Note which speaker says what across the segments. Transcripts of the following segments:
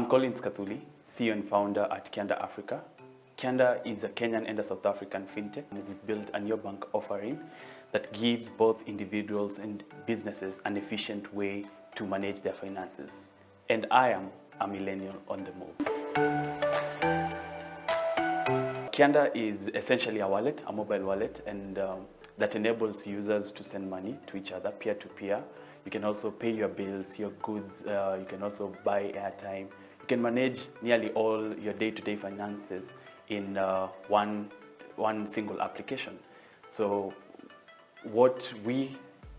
Speaker 1: I'm Collins Kathuli, CEO and founder at KYANDA Africa. KYANDA is a Kenyan and a South African fintech. We've built a neobank offering that gives both individuals and businesses an efficient way to manage their finances. And I am a millennial on the move. KYANDA is essentially a wallet, a mobile wallet, and that enables users to send money to each other peer-to-peer. You can also pay your bills, your goods, you can also buy airtime. You can manage nearly all your day-to-day finances in one single application. So what we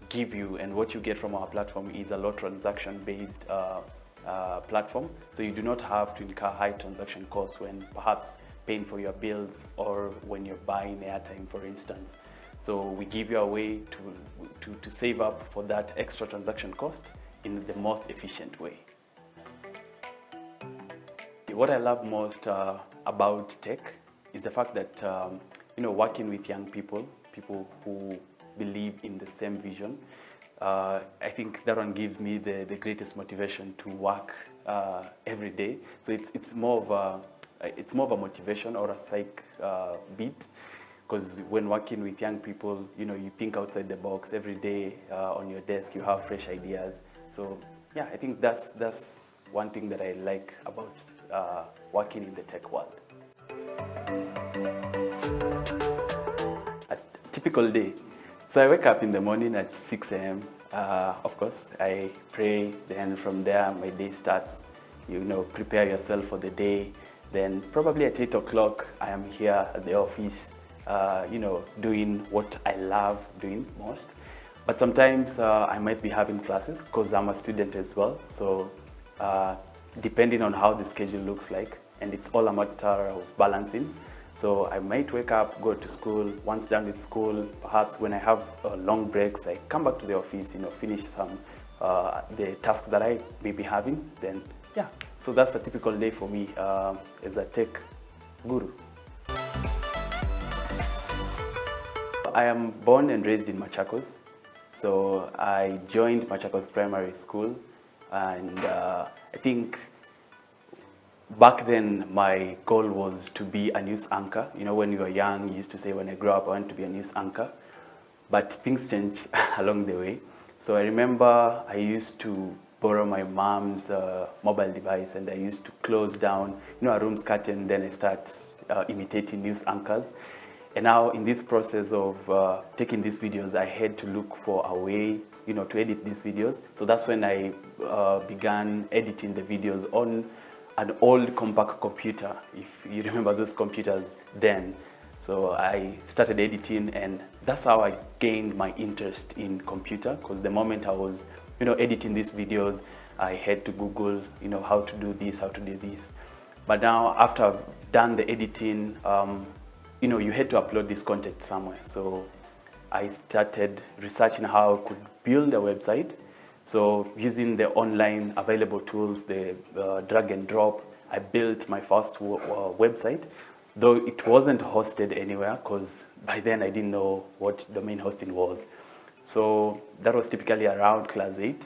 Speaker 1: give you and what you get from our platform is a low transaction-based platform. So you do not have to incur high transaction costs when perhaps paying for your bills or when you're buying airtime, for instance. So we give you a way to save up for that extra transaction cost in the most efficient way. What I love most about tech is the fact that working with young people who believe in the same vision. I think that one gives me the greatest motivation to work every day. So it's more of a motivation or a psych beat. Because when working with young people, you think outside the box every day. On your desk, you have fresh ideas. So yeah, I think that's one thing that I like about working in the tech world. A typical day. So I wake up in the morning at 6 a.m. Of course, I pray. Then from there, my day starts. Prepare yourself for the day. Then probably at 8 o'clock, I am here at the office. Doing what I love doing most. But sometimes I might be having classes because I'm a student as well. So depending on how the schedule looks like, and it's all a matter of balancing. So I might wake up, go to school. Once done with school, perhaps when I have long breaks, I come back to the office, finish some the tasks that I may be having. Then yeah, so that's a typical day for me as a tech guru. I am born and raised in Machakos, so I joined Machakos Primary School, and I think back then my goal was to be a news anchor. When you were young, you used to say, when I grow up, I want to be a news anchor, but things changed along the way. So I remember I used to borrow my mom's mobile device, and I used to close down a room's curtain, then I start imitating news anchors. And now in this process of taking these videos, I had to look for a way, to edit these videos. So that's when I began editing the videos on an old compact computer, if you remember those computers then. So I started editing, and that's how I gained my interest in computer, because the moment I was, editing these videos, I had to Google, how to do this, how to do this. But now after I've done the editing, you had to upload this content somewhere. So I started researching how I could build a website. So using the online available tools, the drag and drop, I built my first website, though it wasn't hosted anywhere, because by then I didn't know what domain hosting was. So that was typically around class 8.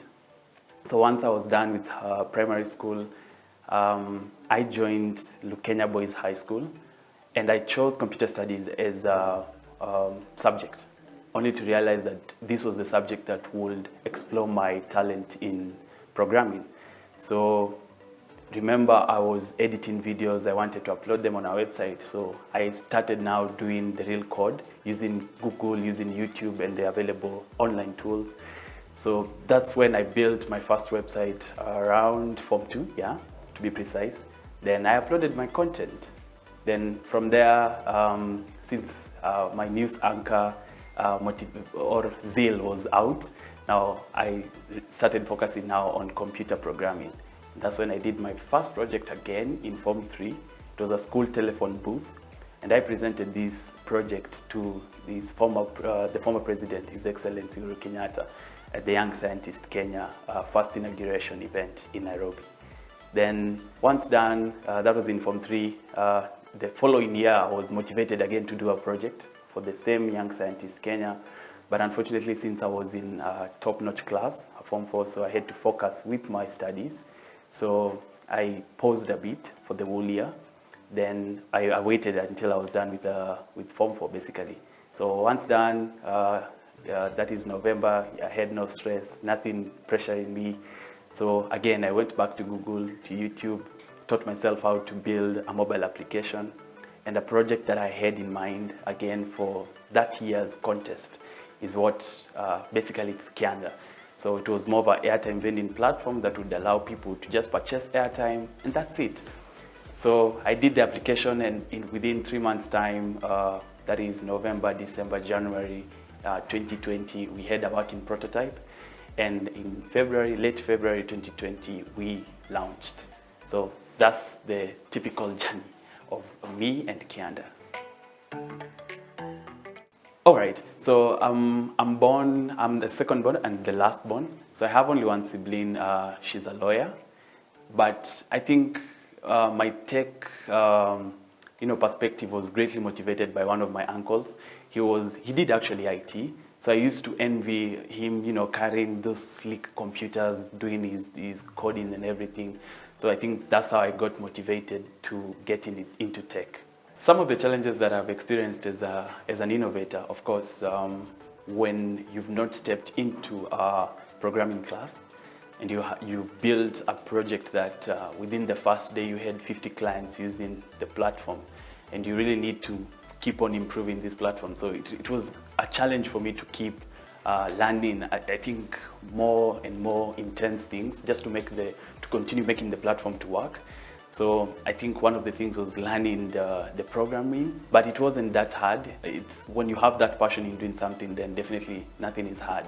Speaker 1: So once I was done with primary school, I joined Lukenya Boys High School. And I chose computer studies as a subject, only to realize that this was the subject that would explore my talent in programming. So remember, I was editing videos. I wanted to upload them on our website. So I started now doing the real code using Google, using YouTube, and the available online tools. So that's when I built my first website around Form 2, yeah, to be precise. Then I uploaded my content. Then from there, since my news anchor or zeal was out, now I started focusing now on computer programming. That's when I did my first project again in Form 3. It was a school telephone booth, and I presented this project to the former president, His Excellency Uhuru Kenyatta, at the Young Scientist Kenya first inauguration event in Nairobi. Then once done, that was in Form 3. The following year, I was motivated again to do a project for the same Young Scientist Kenya. But unfortunately, since I was in a top-notch class, Form 4, so I had to focus with my studies. So I paused a bit for the whole year. Then I waited until I was done with Form 4, basically. So once done, that is November, I had no stress, nothing pressuring me. So again, I went back to Google, to YouTube, taught myself how to build a mobile application, and a project that I had in mind, again, for that year's contest is what basically it's KYANDA. So it was more of an airtime vending platform that would allow people to just purchase airtime, and that's it. So I did the application, and within 3 months' time, that is November, December, January 2020, we had a working prototype. And in February, late February 2020, we launched. So that's the typical journey of me and KYANDA. All right, so I'm the second born and the last born. So I have only one sibling, she's a lawyer. But I think my tech perspective was greatly motivated by one of my uncles. He did actually IT. So I used to envy him, carrying those slick computers, doing his coding and everything. So I think that's how I got motivated to get into tech. Some of the challenges that I've experienced as an innovator, of course, when you've not stepped into a programming class and you build a project that within the first day you had 50 clients using the platform, and you really need to keep on improving this platform. So it was a challenge for me to keep learning, I think, more and more intense things just to continue making the platform to work. So I think one of the things was learning the programming, but it wasn't that hard. It's when you have that passion in doing something, then definitely nothing is hard.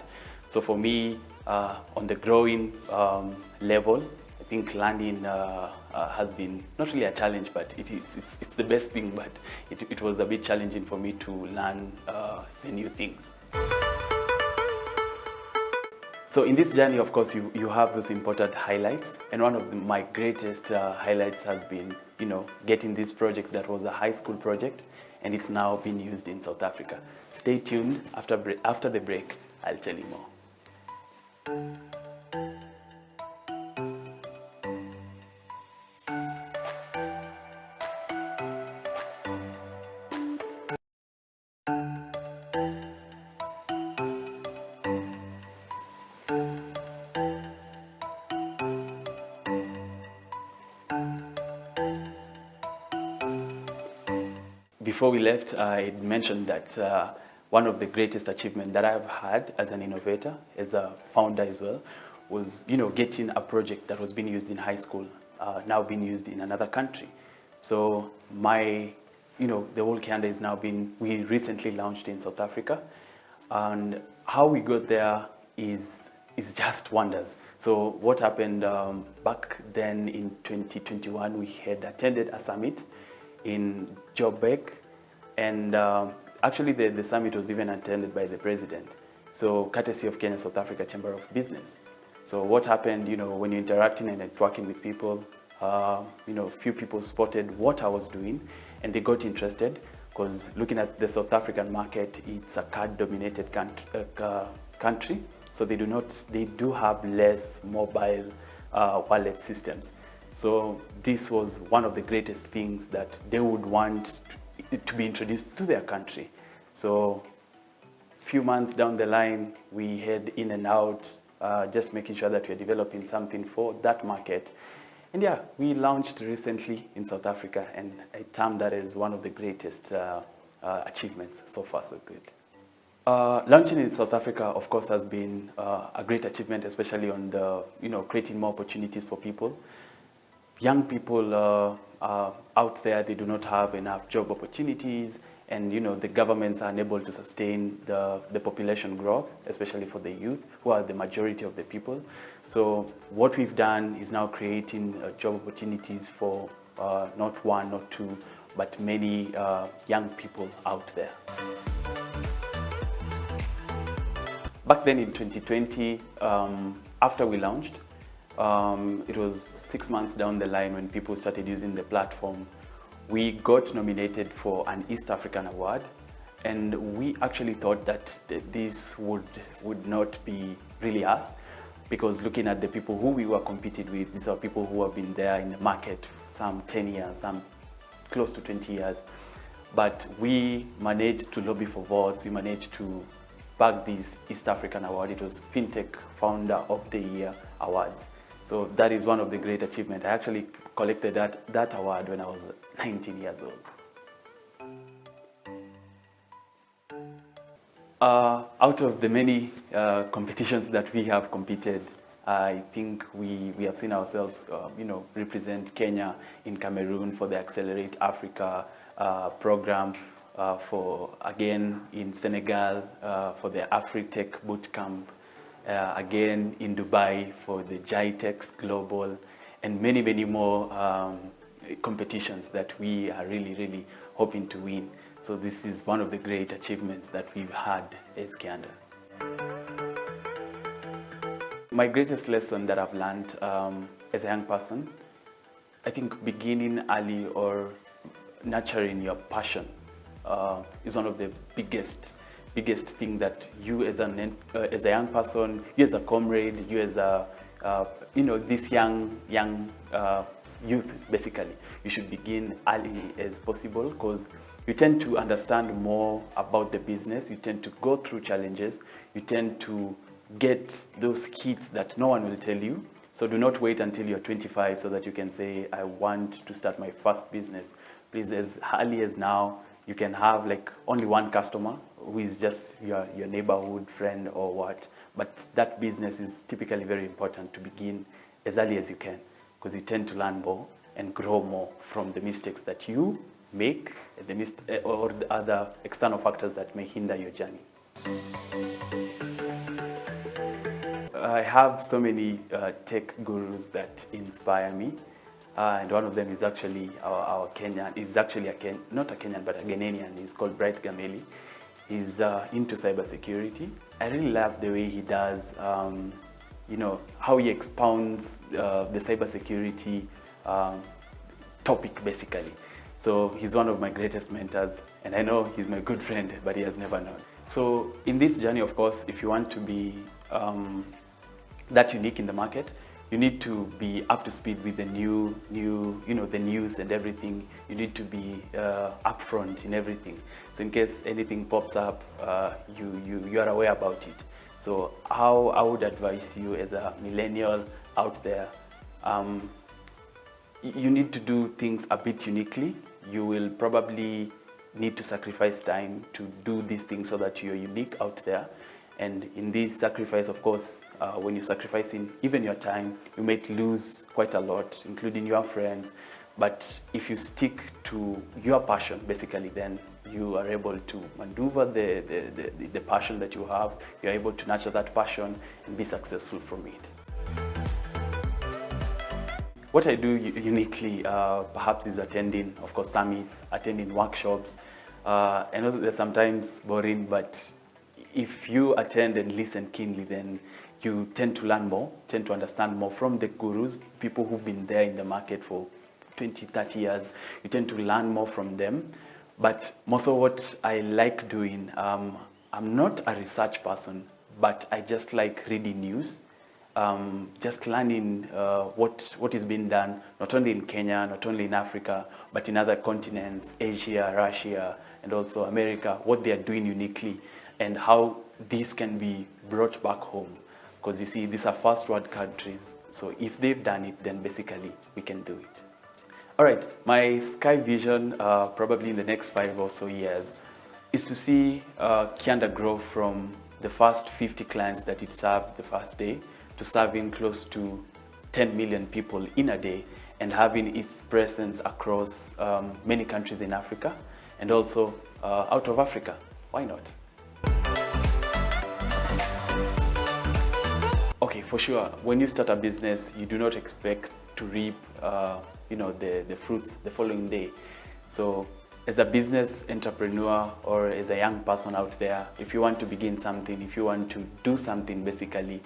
Speaker 1: So for me, on the growing level, I think learning has been not really a challenge, but it's the best thing, but it was a bit challenging for me to learn the new things. So in this journey, of course, you have those important highlights, and one of my greatest highlights has been, getting this project that was a high school project, and it's now being used in South Africa. Stay tuned. After the break, I'll tell you more. Before we left, I mentioned that one of the greatest achievements that I've had as an innovator, as a founder as well, was getting a project that was being used in high school, now being used in another country. So the whole KYANDA is now we recently launched in South Africa, and how we got there is just wonders. So what happened back then in 2021, we had attended a summit in Joburg, and actually the summit was even attended by the president, so courtesy of Kenya South Africa Chamber of Business. So what happened, when you're interacting and networking with people, few people spotted what I was doing, and they got interested, because looking at the South African market, it's a card-dominated country, so they do have less mobile wallet systems. So this was one of the greatest things that they would want to be introduced to their country. So a few months down the line, we head in and out, just making sure that we're developing something for that market. And yeah, we launched recently in South Africa, and I term that as one of the greatest achievements. So far, so good. Launching in South Africa, of course, has been a great achievement, especially on the, creating more opportunities for people. Young people out there, they do not have enough job opportunities, and the governments are unable to sustain the population growth, especially for the youth, who are the majority of the people. So what we've done is now creating job opportunities for not one, not two, but many young people out there. Back then in 2020, after we launched, it was 6 months down the line when people started using the platform. We got nominated for an East African award, and we actually thought that this would not be really us. because looking at the people who we were competed with, these are people who have been there in the market some 10 years, some close to 20 years. But we managed to lobby for votes, we managed to bag this East African award. It was Fintech Founder of the Year Awards. So that is one of the great achievements. I actually collected that award when I was 19 years old. Out of the many competitions that we have competed, I think we have seen ourselves, represent Kenya in Cameroon for the Accelerate Africa program, for again in Senegal for the AfriTech Bootcamp, again in Dubai for the GITEX Global, and many, many more competitions that we are really hoping to win. So this is one of the great achievements that we've had as KYANDA. My greatest lesson that I've learned as a young person, I think beginning early or nurturing your passion is one of the biggest thing that you as a young person, you as a comrade, you as a this young youth, basically, you should begin early as possible, because you tend to understand more about the business, you tend to go through challenges, you tend to get those hits that no one will tell you. So do not wait until you're 25 so that you can say, I want to start my first business. Please, as early as now, you can have like only one customer who is just your neighborhood friend or what. But that business is typically very important to begin as early as you can, because you tend to learn more and grow more from the mistakes that you make, or the other external factors that may hinder your journey. I have so many tech gurus that inspire me, and one of them is actually our Kenyan. He's actually not a Kenyan, but a Ghanaian. He's called Bright Gameli. He's into cybersecurity. I really love the way he does, how he expounds the cybersecurity topic, basically. So he's one of my greatest mentors, and I know he's my good friend, but he has never known. So in this journey, of course, if you want to be that unique in the market, you need to be up to speed with the the news and everything. You need to be upfront in everything. So in case anything pops up, you are aware about it. So how I would advise you as a millennial out there, you need to do things a bit uniquely. You will probably need to sacrifice time to do these things so that you're unique out there. And in this sacrifice, of course, when you're sacrificing even your time, you might lose quite a lot, including your friends. But if you stick to your passion, basically, then you are able to maneuver the passion that you have. You're able to nurture that passion and be successful from it. What I do uniquely, perhaps, is attending, of course, summits, attending workshops. I know they're sometimes boring, but if you attend and listen keenly, then you tend to learn more, tend to understand more from the gurus, people who've been there in the market for 20, 30 years. You tend to learn more from them. But most of what I like doing, I'm not a research person, but I just like reading news. Just learning what is being done, not only in Kenya, not only in Africa, but in other continents, Asia, Russia, and also America, what they are doing uniquely, and how this can be brought back home. Because you see, these are first world countries, so if they've done it, then basically we can do it. All right, my sky vision, probably in the next 5 or so years, is to see KYANDA grow from the first 50 clients that it served the first day to serving close to 10 million people in a day, and having its presence across many countries in Africa and also out of Africa. Why not? Okay, for sure, when you start a business, you do not expect to reap the fruits the following day. So as a business entrepreneur or as a young person out there, if you want to begin something, if you want to do something, basically,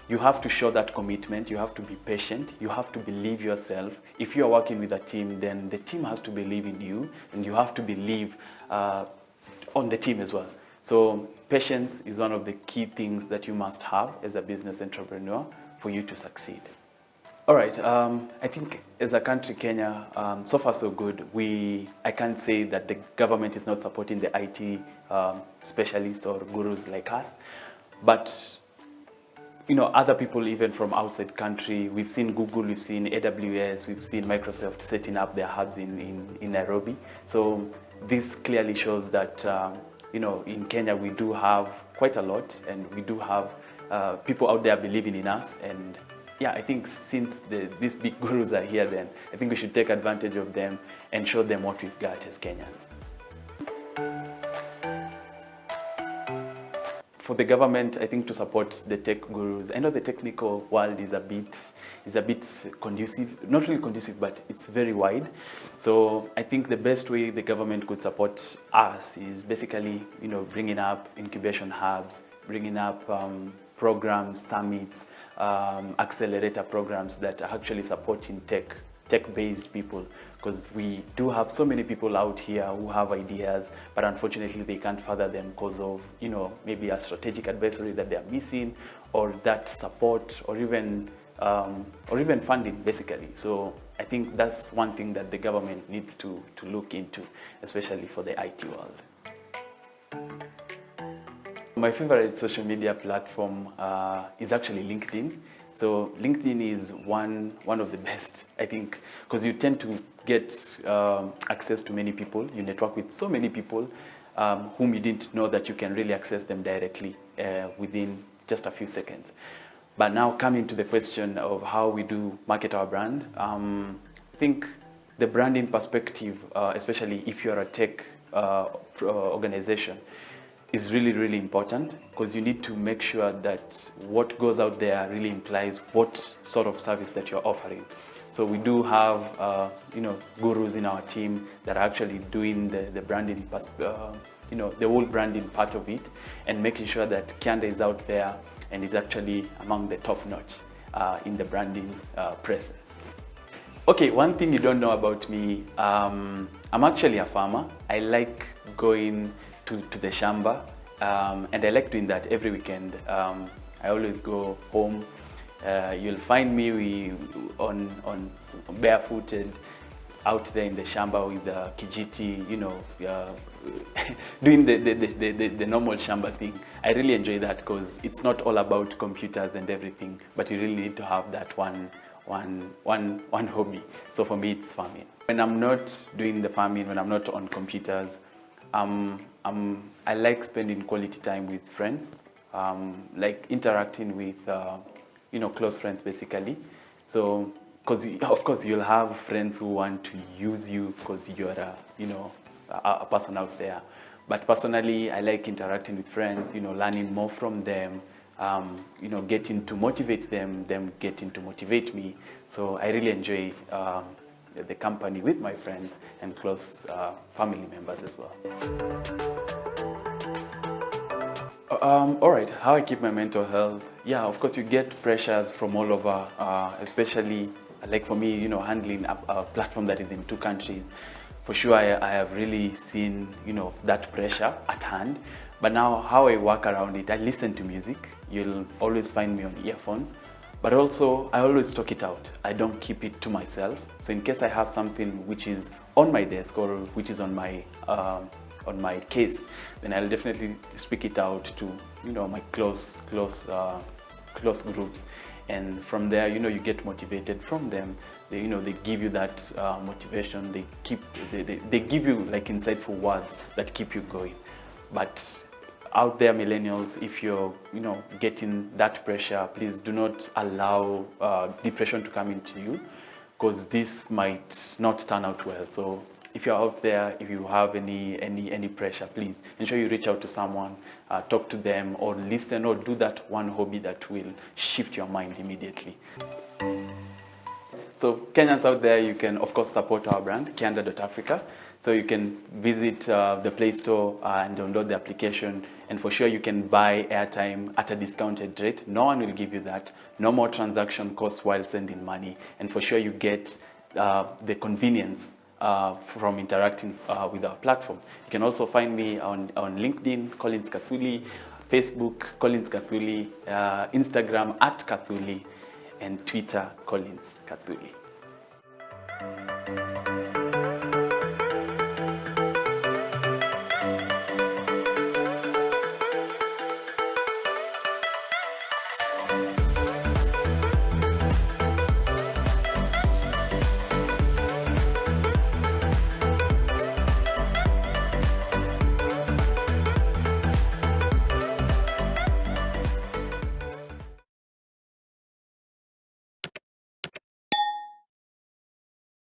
Speaker 1: you have to show that commitment, you have to be patient, you have to believe yourself. If you are working with a team, then the team has to believe in you, and you have to believe on the team as well. So patience is one of the key things that you must have as a business entrepreneur, for you to succeed. All right, I think as a country, Kenya, so far so good. I can't say that the government is not supporting the IT specialists or gurus like us, but other people even from outside country, we've seen Google, we've seen AWS, we've seen Microsoft setting up their hubs in Nairobi. So this clearly shows that, in Kenya we do have quite a lot, and we do have people out there believing in us. And yeah, I think since these big gurus are here, then I think we should take advantage of them and show them what we've got as Kenyans. For the government, I think to support the tech gurus, I know the technical world is a bit conducive, not really conducive, but it's very wide. So I think the best way the government could support us is basically, bringing up incubation hubs, bringing up programs, summits, accelerator programs that are actually supporting tech-based people, because we do have so many people out here who have ideas, but unfortunately they can't further them because of maybe a strategic advisory that they're missing, or that support, or even funding basically. So I think that's one thing that the government needs to look into, especially for the IT world. My favorite social media platform is actually LinkedIn. So LinkedIn is one of the best, I think, because you tend to get access to many people. You network with so many people whom you didn't know that you can really access them directly within just a few seconds. But now coming to the question of how we do market our brand, I think the branding perspective, especially if you're a tech organization, is really, really important, because you need to make sure that what goes out there really implies what sort of service that you're offering. So we do have, gurus in our team that are actually doing the branding, the whole branding part of it, and making sure that KYANDA is out there and is actually among the top notch in the branding presence. Okay, one thing you don't know about me, I'm actually a farmer. I like going to the shamba, and I like doing that every weekend. I always go home. You'll find me on barefooted out there in the shamba with the kijiti, doing the normal shamba thing. I really enjoy that because it's not all about computers and everything, but you really need to have that one hobby. So for me, it's farming. When I'm not doing the farming, when I'm not on computers, I like spending quality time with friends, like interacting with, close friends basically. So, because of course you'll have friends who want to use you because you're a person out there. But personally, I like interacting with friends, learning more from them, getting to motivate them getting to motivate me. So I really enjoy the company with my friends and close family members as well. All right, how I keep my mental health? Yeah, of course you get pressures from all over, especially like for me, handling a platform that is in 2 countries. For sure, I have really seen, that pressure at hand. But now how I work around it, I listen to music. You'll always find me on earphones. But also, I always talk it out. I don't keep it to myself. So in case I have something which is on my desk or which is on my case, then I'll definitely speak it out to, my close groups. And from there, you get motivated from them. They give you that motivation. They give you like insightful words that keep you going. But out there, millennials, if you're getting that pressure, please do not allow depression to come into you, because this might not turn out well. So if you're out there, if you have any pressure, please ensure you reach out to someone, talk to them, or listen, or do that one hobby that will shift your mind immediately. So Kenyans out there, you can of course support our brand, KYANDA.Africa. So you can visit the Play Store and download the application, and for sure you can buy airtime at a discounted rate. No one will give you that. No more transaction costs while sending money, and for sure you get the convenience from interacting with our platform. You can also find me on LinkedIn, Collins Kathuli, Facebook, Collins Kathuli, Instagram @Kathuli, and Twitter Collins Kathuli.